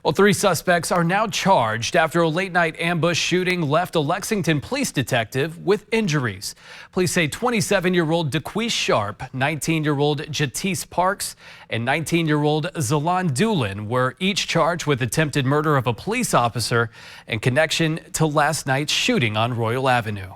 Well, 3 suspects are now charged after a late-night ambush shooting left a Lexington police detective with injuries. Police say 27-year-old DeQuise Sharp, 19-year-old Jatisse Parks, and 19-year-old Zalon Doolin were each charged with attempted murder of a police officer in connection to last night's shooting on Royal Avenue.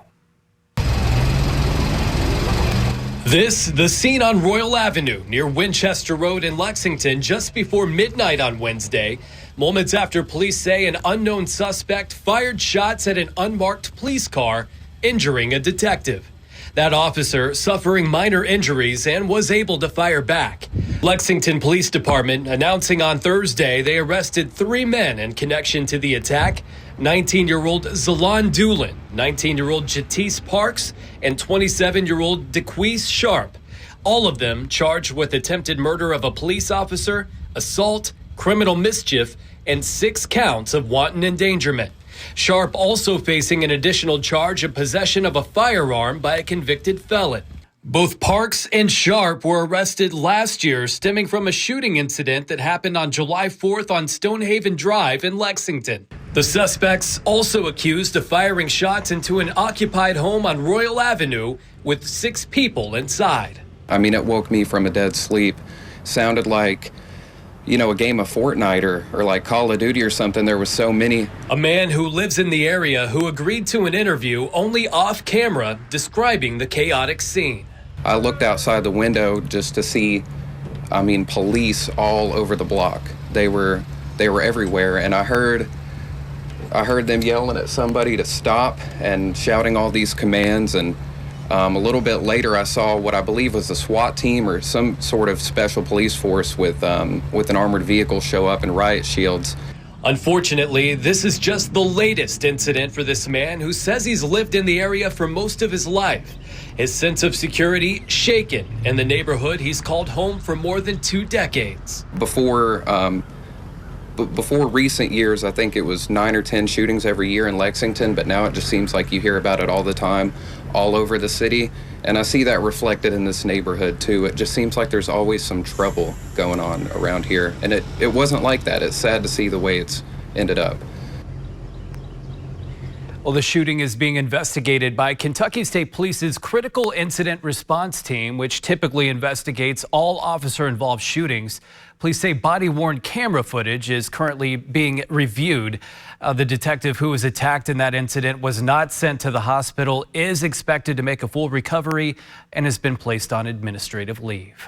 The scene on Royal Avenue near Winchester Road in Lexington just before midnight on Wednesday. Moments after police say an unknown suspect fired shots at an unmarked police car, injuring a detective. That officer suffering minor injuries and was able to fire back. Lexington Police Department announcing on Thursday they arrested 3 men in connection to the attack. 19-year-old Zalon Doolin, 19-year-old Jatisse Parks, and 27-year-old DeQuise Sharp. All of them charged with attempted murder of a police officer, assault, criminal mischief, and 6 counts of wanton endangerment. Sharp also facing an additional charge of possession of a firearm by a convicted felon. Both Parks and Sharp were arrested last year stemming from a shooting incident that happened on July 4th on Stonehaven Drive in Lexington. The suspects also accused of firing shots into an occupied home on Royal Avenue with 6 people inside. I mean, it woke me from a dead sleep. Sounded like, you know, a game of Fortnite or like Call of Duty or something. There was so many. A man who lives in the area who agreed to an interview only off camera describing the chaotic scene. I looked outside the window just to see, I mean, police all over the block. They were everywhere, and I heard them yelling at somebody to stop and shouting all these commands. And a little bit later, I saw what I believe was a SWAT team or some sort of special police force with an armored vehicle show up and riot shields. Unfortunately, this is just the latest incident for this man who says he's lived in the area for most of his life. His sense of security shaken in the neighborhood he's called home for more than 2 decades. Before recent years, I think it was 9 or 10 shootings every year in Lexington, but now it just seems like you hear about it all the time, all over the city. And I see that reflected in this neighborhood too. It just seems like there's always some trouble going on around here. And it wasn't like that. It's sad to see the way it's ended up. Well, the shooting is being investigated by Kentucky State Police's Critical Incident Response Team, which typically investigates all officer-involved shootings. Police say body-worn camera footage is currently being reviewed. The detective who was attacked in that incident was not sent to the hospital, is expected to make a full recovery, and has been placed on administrative leave.